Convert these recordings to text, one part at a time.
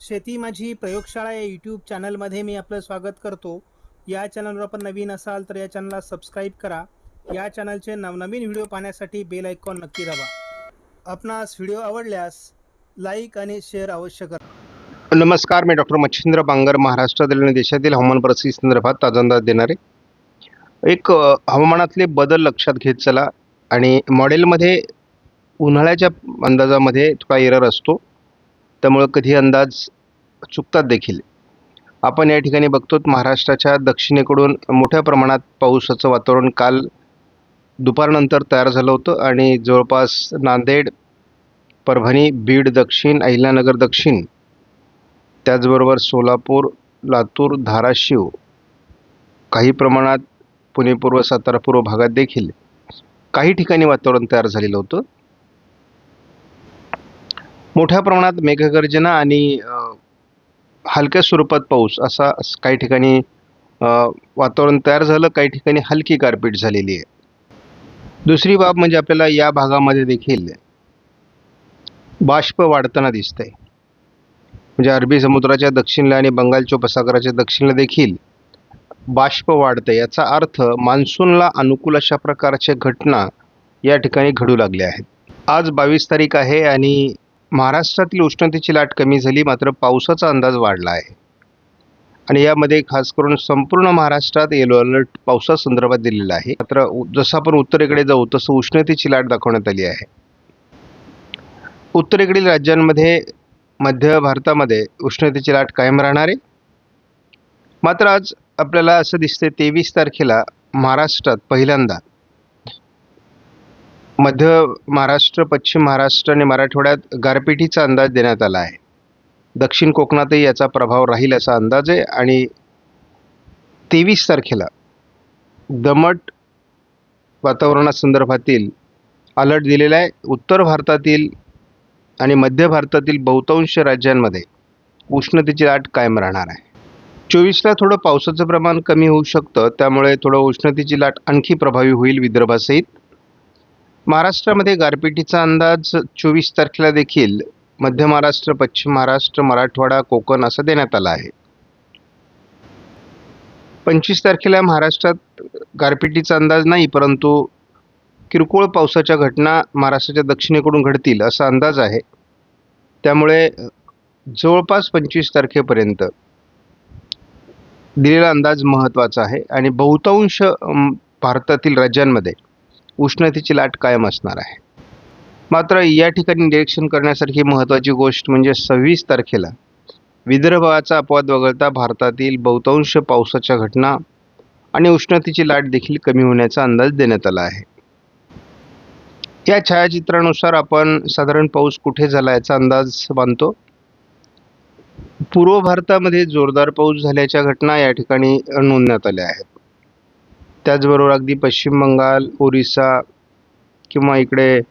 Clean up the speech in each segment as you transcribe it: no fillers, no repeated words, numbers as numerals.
शेती माझी प्रयोगशाळा या यूट्यूब चॅनलमध्ये मी आपलं स्वागत करतो. या चॅनलवर आपण नवीन असाल तर या चॅनलला सबस्क्राईब करा. या चॅनलचे नवनवीन व्हिडिओ पाहण्यासाठी बेल आयकॉन नक्की दाबा. आपणास व्हिडिओ आवडल्यास लाईक आणि शेअर अवश्य करा. नमस्कार, मी डॉक्टर मच्छिंद्र बांगर, महाराष्ट्रातील आणि देशातील हवामान परिस्थिती संदर्भात ताजा अंदाज देणारे एक हवामानातले बदल लक्षात घेत चला. आणि मॉडेलमध्ये उन्हाळ्याच्या अंदाजामध्ये थोडा एरर असतो, त्यामुळे कधी अंदाज चुकतात देखील. आपण या ठिकाणी बघतो महाराष्ट्राच्या दक्षिणेकडून मोठ्या प्रमाणात पावसाचं वातावरण काल दुपारनंतर तयार झालं होतं आणि जवळपास नांदेड, परभणी, बीड दक्षिण, अहिल्यानगर दक्षिण, त्याचबरोबर सोलापूर, लातूर, धाराशिव, काही प्रमाणात पुणे पूर्व, सातारा पूर्व भागात देखील काही ठिकाणी वातावरण तयार झालेलं होतं. मोठ्या प्रमाणात मेघगर्जना आणि हलक्या स्वरूपात पाऊस असा काही ठिकाणी वातावरण तयार झालं, काही ठिकाणी हलकी गारपीट झालेली आहे. दुसरी बाब म्हणजे आपल्याला या भागामध्ये देखील बाष्प वाढताना दिसतंय. म्हणजे अरबी समुद्राच्या दक्षिणेला आणि बंगालच्या उपसागराच्या दक्षिणेला देखील बाष्प वाढते. याचा अर्थ मान्सूनला अनुकूल अशा प्रकारच्या घटना या ठिकाणी घडू लागल्या आहेत. आज 22 तारीख आहे आणि महाराष्ट्रातील उष्णतेची लाट कमी झाली, मात्र पावसाचा अंदाज वाढला आहे. आणि यामध्ये खास करून संपूर्ण महाराष्ट्रात येलो अलर्ट पावसासंदर्भात दिलेला आहे. मात्र जसं आपण उत्तरेकडे जाऊ तसं उष्णतेची लाट दाखवण्यात आली आहे. उत्तरेकडील राज्यांमध्ये, मध्य भारतामध्ये उष्णतेची लाट कायम राहणार आहे. मात्र आज आपल्याला असं दिसते 23 तारखेला महाराष्ट्रात पहिल्यांदा मध्य महाराष्ट्र, पश्चिम महाराष्ट्र आणि मराठवाड्यात गारपिटीचा अंदाज देण्यात आला आहे. दक्षिण कोकणातही याचा प्रभाव राहील असा अंदाज आहे. आणि 23 तारखेला दमट वातावरणासंदर्भातील अलर्ट दिलेला आहे. उत्तर भारतातील आणि मध्य भारतातील बहुतांश राज्यांमध्ये उष्णतेची लाट कायम राहणार आहे. 24ला थोडं पावसाचं प्रमाण कमी होऊ शकतं, त्यामुळे थोडं उष्णतेची लाट आणखी प्रभावी होईल विदर्भासहित. महाराष्ट्रामध्ये गारपिटीचा अंदाज 24 तारखेला देखील मध्य महाराष्ट्र, पश्चिम महाराष्ट्र, मराठवाडा, कोकण असं देण्यात आला आहे. 25 तारखेला महाराष्ट्रात गारपिटीचा अंदाज नाही, परंतु किरकोळ पावसाच्या घटना महाराष्ट्राच्या दक्षिणेकडून घडतील असा अंदाज आहे. त्यामुळे जवळपास 25 तारखेपर्यंत दिलेला अंदाज महत्त्वाचा आहे आणि बहुतांश भारतातील राज्यांमध्ये उष्णतेची लाट कायम असणार आहे. मात्र या ठिकाणी निरीक्षण करण्यासारखी महत्त्वाची गोष्ट म्हणजे 26 तारखेला विदर्भाचा अपवाद वगळता भारतातील बहुतांश पावसाच्या घटना आणि उष्णतेची लाट देखील कमी होण्याचा अंदाज देण्यात आला आहे. या छायाचित्रानुसार आपण साधारण पाऊस कुठे झाला याचा अंदाज बांधतो. पूर्व भारतामध्ये जोरदार पाऊस झाल्याच्या घटना या ठिकाणी नोंदण्यात आल्या आहेत. त्याचबरोबर अगदी पश्चिम बंगाल, ओरिसा किंवा इकडे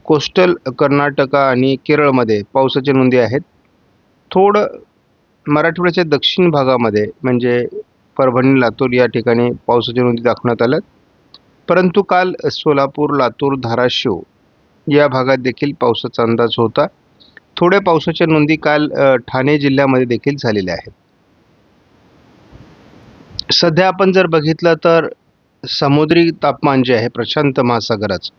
कोस्टल कर्नाटका आणि केरळमध्ये पावसाच्या नोंदी आहेत. थोडं मराठवाड्याच्या दक्षिण भागामध्ये म्हणजे परभणी, लातूर या ठिकाणी पावसाच्या नोंदी दाखवण्यात आल्यात. परंतु काल सोलापूर, लातूर, धाराशिव या भागात देखील पावसाचा अंदाज होता. थोड्या पावसाच्या नोंदी काल ठाणे जिल्ह्यामध्ये देखील झालेल्या आहेत. सध्या आपण जर बघितलं तर समुद्री तापमान जे आहे प्रशांत महासागराचं,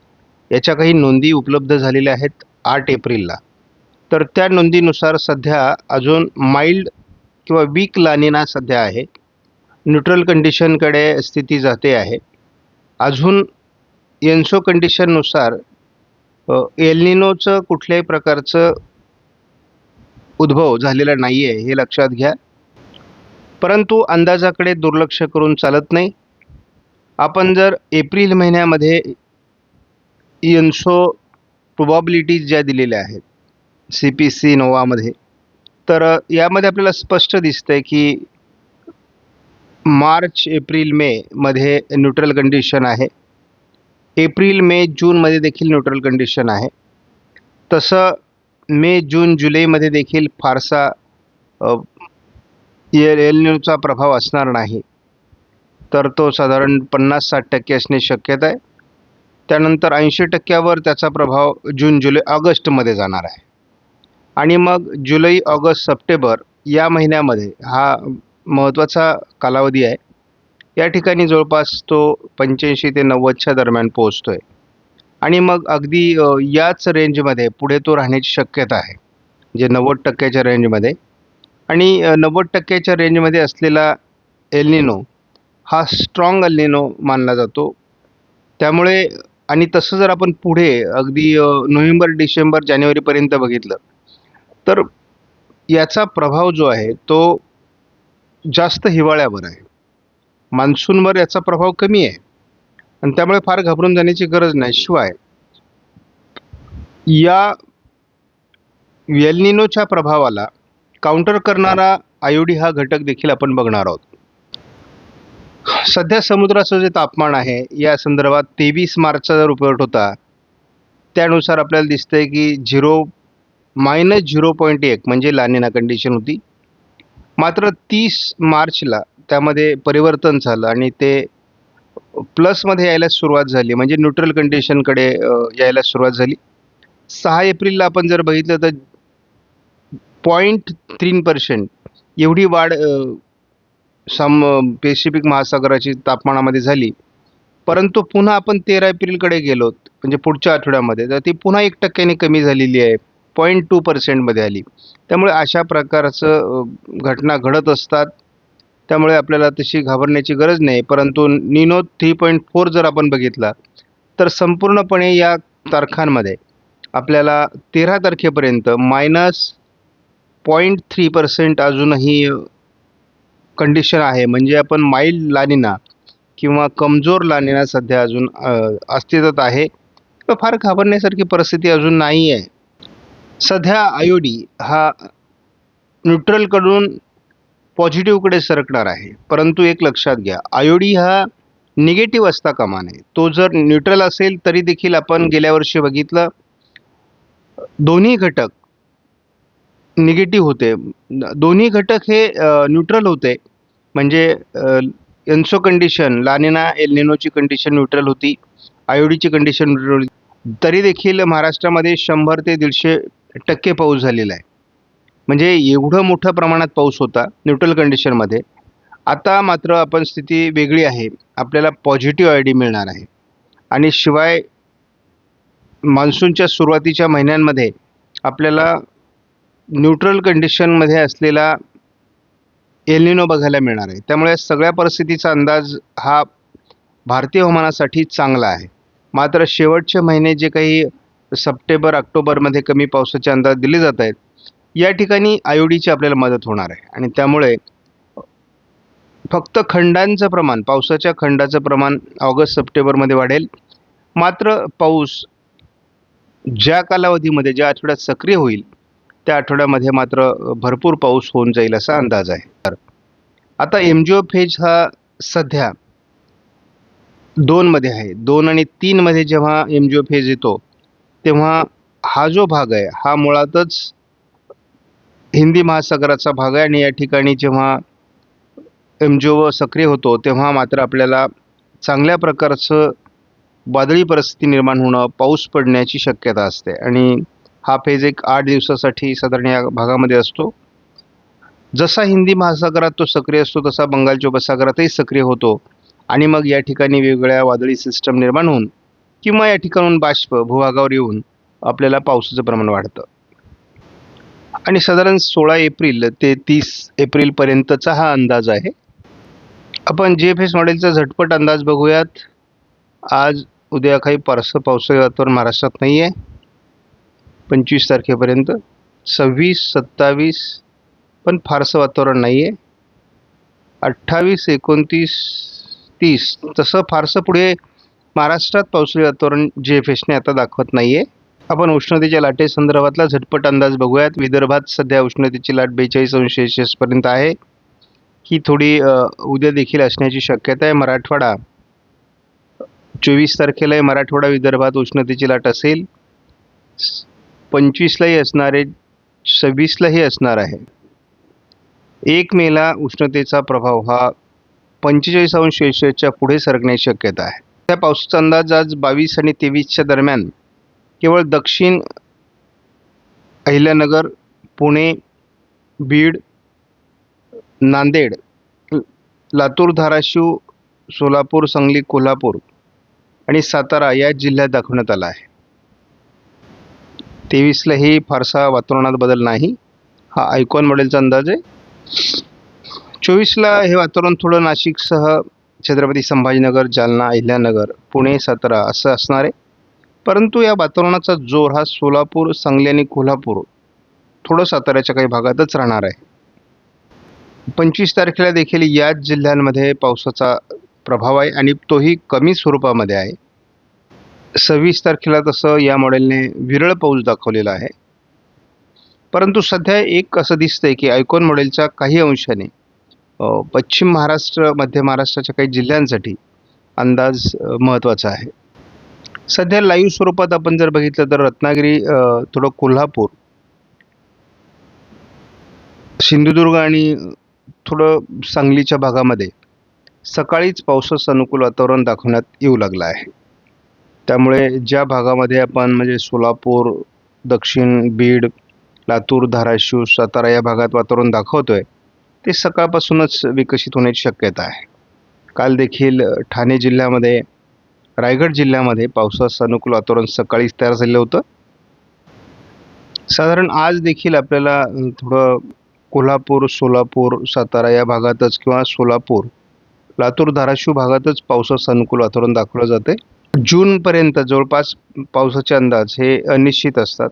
याच्या काही नोंदी उपलब्ध झालेल्या आहेत 8 एप्रिलला. तर त्या नोंदीनुसार सध्या अजून माइल्ड किंवा वीक लानिना सध्या आहे. न्यूट्रल कंडिशनकडे स्थिती जाते आहे. अजून एन्सो कंडिशननुसार एलनिनोचं कुठल्याही प्रकारचं उद्भव झालेला नाही आहे, हे लक्षात घ्या. परंतु अंदाजाकडे दुर्लक्ष करून चालत नाही. आपण जर एप्रिल महिन्यामध्ये एन्सो प्रोबॅबिलिटीज ज्या दिलेल्या आहेत CPC नोवामध्ये, तर यामध्ये आपल्याला स्पष्ट दिसतंय की मार्च, एप्रिल, मे मध्ये न्यूट्रल कंडिशन आहे. एप्रिल, मे, जूनमध्ये देखील न्यूट्रल कंडिशन आहे. तसं मे, जून, जुलैमध्ये देखील फारसा एलनिनोचा प्रभाव असणार नाही. तर तो साधारण 50-60% असणे शक्यता आहे. त्यानंतर 80% त्याचा प्रभाव जून, जुलै, ऑगस्टमध्ये जाणार आहे. आणि मग जुलै, ऑगस्ट, सप्टेंबर या महिन्यामध्ये हा महत्त्वाचा कालावधी आहे. या ठिकाणी जवळपास तो 85 ते 90च्या दरम्यान पोहोचतोय आणि मग अगदी याच रेंजमध्ये पुढे तो राहण्याची शक्यता आहे. जे 90%च्या रेंजमध्ये आणि 90%च्या रेंजमध्ये असलेला एल निनो हा स्ट्रॉंग एल निनो मानला जातो. त्यामुळे आणि तसं जर आपण पुढे अगदी नोव्हेंबर, डिसेंबर, जानेवारीपर्यंत बघितलं, तर याचा प्रभाव जो आहे तो जास्त हिवाळ्यावर आहे. मान्सूनवर याचा प्रभाव कमी आहे आणि त्यामुळे फार घाबरून जाण्याची गरज नाही. शिवाय या एल निनोच्या प्रभावाला काउंटर करणारा आयोडी हा घटक देखील आपण बघणार आहोत. सध्या समुद्राचं जे तापमान आहे या संदर्भात 23 मार्चचा जो रिपोर्ट होता त्यानुसार आपल्याला दिसतंय की -0.1 म्हणजे लानिना कंडिशन होती. मात्र 30 मार्चला त्यामध्ये परिवर्तन झालं आणि ते प्लसमध्ये यायला सुरुवात झाली, म्हणजे न्यूट्रल कंडिशनकडे यायला सुरुवात झाली. 6 एप्रिलला आपण जर बघितलं तर 0.3% एवढी वाढ पॅसिफिक महासागराची तापमानामध्ये झाली. परंतु पुन्हा आपण 13 एप्रिलकडे गेलो म्हणजे पुढच्या आठवड्यामध्ये, तर ती पुन्हा 1% कमी झालेली आहे, 0.2% आली. त्यामुळे अशा प्रकारचं घटना घडत असतात. त्यामुळे आपल्याला तशी घाबरण्याची गरज नाही. परंतु निनो 3.4 जर आपण बघितला तर संपूर्णपणे या तारखांमध्ये आपल्याला 13 तारखेपर्यंत -0.3% अजूनही कंडिशन आहे. म्हणजे आपण माइल्ड लानिना किंवा कमजोर लानिना सध्या अजून अस्तित्वात आहे. तर फार घाबरण्यासारखी परिस्थिती अजून नाही आहे. सध्या आयोडी हा न्यूट्रलकडून पॉझिटिव्हकडे सरकणार आहे. परंतु एक लक्षात घ्या, आयोडी हा निगेटिव्ह असता कामा नये. तो जर न्यूट्रल असेल तरी देखील आपण गेल्या वर्षी बघितलं दोन्ही घटक निगेटिव्ह होते. दोन्ही घटक हे न्यूट्रल होते. म्हणजे एन्सो कंडिशन, लानिना एल निनोची कंडिशन न्यूट्रल होती, आयोडीची कंडिशन न्यूट्रल होती. तरी देखील महाराष्ट्रामध्ये 100 ते 150% पाऊस झालेला आहे. म्हणजे एवढं मोठ्या प्रमाणात पाऊस होता न्यूट्रल कंडिशनमध्ये. आता मात्र आपण स्थिती वेगळी आहे. आपल्याला पॉझिटिव्ह आयोडी मिळणार आहे आणि शिवाय मान्सूनच्या सुरुवातीच्या महिन्यांमध्ये आपल्याला न्यूट्रल कंडिशनमध्ये असलेला एल निनो बघायला मिळणार आहे. त्यामुळे सगळ्या परिस्थितीचा अंदाज हा भारतीय हवामानासाठी चांगला आहे. मात्र शेवटचे महिने जे काही सप्टेंबर, ऑक्टोबरमध्ये कमी पावसाचे अंदाज दिले जात आहेत, या ठिकाणी आयोडीची आपल्याला मदत होणार आहे आणि त्यामुळे फक्त खंडांचं प्रमाण, पावसाच्या खंडाचं प्रमाण ऑगस्ट, सप्टेंबरमध्ये वाढेल. मात्र पाऊस ज्या कालावधीमध्ये, ज्या आठवड्यात सक्रिय होईल त्या आठवड्यामध्ये मात्र भरपूर पाऊस होऊन जाईल असा अंदाज आहे. तर आता एमजिओ फेज हा सध्या 2 मध्ये आहे. 2 आणि 3 मध्ये जेव्हा एमजिओ फेज येतो तेव्हा हा जो भाग आहे हा मुळातच हिंदी महासागराचा भाग आहे आणि या ठिकाणी जेव्हा एमजिओ सक्रिय होतो तेव्हा मात्र आपल्याला चांगल्या प्रकारचं वादळी परिस्थिती निर्माण होणं, पाऊस पडण्याची शक्यता असते आणि हा फेज एक 8 दिवसासाठी साधारण या भागामध्ये असतो. जसा हिंदी महासागरात तो सक्रिय असतो तसा बंगालच्या उपसागरातही सक्रिय होतो आणि मग या ठिकाणी वेगवेगळ्या वादळी सिस्टम निर्माण होऊन किंवा या ठिकाणून बाष्प भूभागावर येऊन आपल्याला पावसाचं प्रमाण वाढतं आणि साधारण 16 एप्रिल ते 30 एप्रिलपर्यंतचा हा अंदाज आहे. आपण JFS मॉडेलचा झटपट अंदाज बघूयात. आज उद्या काही फारसं पावसाळी वातावरण महाराष्ट्रात नाही आहे. 25 तारखेपर्यंत 26, 27 पण फारसं वातावरण नाही आहे. 28, 29, 30 तसं फारसं पुढे महाराष्ट्रात पावसाळी वातावरण JFSने आता दाखवत नाही आहे. आपण उष्णतेच्या लाटेसंदर्भातला झटपट अंदाज बघूयात. विदर्भात सध्या उष्णतेची लाट 42°C पर्यंत आहे. ही थोडी उद्या देखील असण्याची शक्यता आहे. मराठवाडा 24 तारखेलाही मराठवाडा विदर्भात उष्णतेची लाट असेल. 25लाही असणार आहे, 26लाही असणार आहे. 1 मेला उष्णतेचा प्रभाव हा 45°C पुढे सरकण्याची शक्यता आहे. त्या पावसाचा अंदाज आज 22 आणि 23च्या दरम्यान केवळ दक्षिण अहिल्यानगर, पुणे, बीड, नांदेड, लातूर, धाराशिव, सोलापूर, सांगली, कोल्हापूर आणि सातारा या जिल्ह्यात दाखवण्यात आला आहे. 23लाही फारसा वातावरणात बदल नाही, हा आयकॉन मॉडेलचा अंदाज आहे. 24ला हे वातावरण थोडं नाशिकसह छत्रपती संभाजीनगर, जालना, अहिल्यानगर, पुणे, सातारा असं असणार आहे. परंतु या वातावरणाचा जोर हा सोलापूर, सांगली आणि कोल्हापूर, थोडं साताऱ्याच्या काही भागातच राहणार आहे. 25 तारखेला देखील याच जिल्ह्यांमध्ये पावसाचा प्रभाव आहे आणि तोही कमी स्वरूपामध्ये आहे. 26 तारखेला तसं या मॉडेलने विरळ पाऊस दाखवलेला आहे. परंतु सध्या एक असं दिसतंय की आयकॉन मॉडेलच्या काही अंशाने पश्चिम महाराष्ट्र, मध्य महाराष्ट्राच्या काही जिल्ह्यांसाठी अंदाज महत्त्वाचा आहे. सध्या लाईव्ह स्वरूपात आपण जर बघितलं तर रत्नागिरी, थोडं कोल्हापूर, सिंधुदुर्ग आणि थोडं सांगलीच्या भागामध्ये सकाळीच पावसाचं अनुकूल वातावरण दाखवण्यात येऊ लागलं आहे. त्यामुळे ज्या भागामध्ये आपण म्हणजे सोलापूर, दक्षिण बीड, लातूर, धाराशिव, सातारा या भागात वातावरण दाखवतोय ते सकाळपासूनच विकसित होण्याची शक्यता आहे. काल देखील ठाणे जिल्ह्यामध्ये, रायगड जिल्ह्यामध्ये पावसाचं अनुकूल वातावरण सकाळीच तयार झालेलं होतं. साधारण आज देखील आपल्याला थोडं कोल्हापूर, सोलापूर, सातारा या भागातच किंवा सोलापूर, लातूर, धाराशिव भागातच पावसाचं अनुकूल वातावरण दाखवलं जाते. जूनपर्यंत जवळपास पावसाचे अंदाज हे अनिश्चित असतात.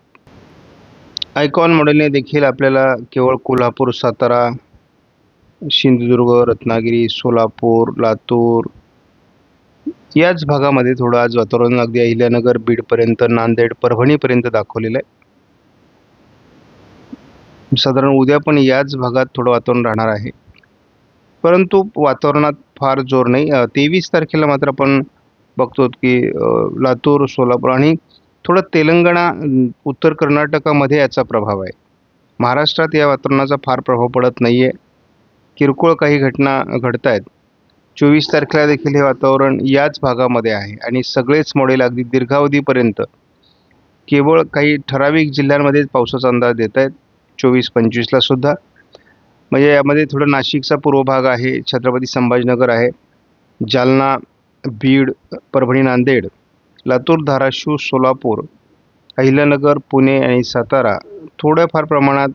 आयकॉन मॉडेलने देखील आपल्याला केवळ कोल्हापूर, सातारा, सिंधुदुर्ग, रत्नागिरी, सोलापूर, लातूर याच भागामध्ये थोडं आज वातावरण अगदी अहिल्यानगर, बीडपर्यंत, नांदेड, परभणीपर्यंत दाखवलेलं आहे. साधारण उद्या पण याच भागात थोडं वातावरण राहणार आहे. परंतु वातावरणात फार जोर नाही. 23 तारखेला मात्र आपण बघतो की लातूर, सोलापूर आणि थोडं तेलंगणा, उत्तर कर्नाटकामध्ये याचा प्रभाव आहे. महाराष्ट्रात या वातावरणाचा फार प्रभाव पडत नाही आहे. किरकोळ काही घटना घडत आहेत. 24 तारखेला देखील हे वातावरण याच भागामध्ये आहे आणि सगळेच मॉडेल अगदी दीर्घावधीपर्यंत केवळ काही ठराविक जिल्ह्यांमध्येच पावसाचा अंदाज देत आहेत. 24-25ला सुद्धा म्हणजे यामध्ये थोडं नाशिकचा पूर्व भाग आहे, छत्रपती संभाजीनगर आहे, जालना, बीड, परभणी, नांदेड, लातूर, धाराशिव, सोलापूर, अहिल्यानगर, पुणे आणि सातारा, थोड्याफार प्रमाणात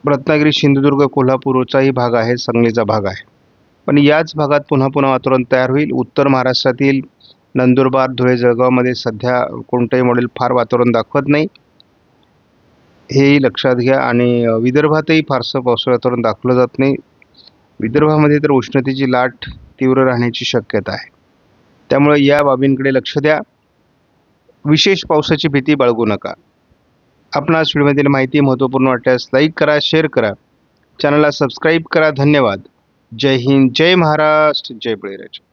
रत्नागिरी, सिंधुदुर्ग, कोल्हापूरचाही भाग आहे, सांगलीचा भाग आहे. पण याच भागात पुन्हा वातावरण तयार होईल. उत्तर महाराष्ट्रातील नंदुरबार, धुळे, जळगावमध्ये सध्या कोणतंही मॉडेल फार वातावरण दाखवत नाही, हेही लक्षात घ्या. आणि विदर्भातही फारसं पावसाळी वातावरण दाखवलं जात नाही. विदर्भामध्ये तर उष्णतेची लाट तीव्र राहण्याची शक्यता आहे. त्यामुळे या बाबींकडे लक्ष द्या. विशेष पावसाची भीती बाळगू नका. आपणास व्हिडिओमधील माहिती महत्त्वपूर्ण वाटल्यास लाईक करा, शेअर करा, चॅनलला सबस्क्राईब करा. धन्यवाद. जय हिंद, जय महाराष्ट्र, जय बळीराजा.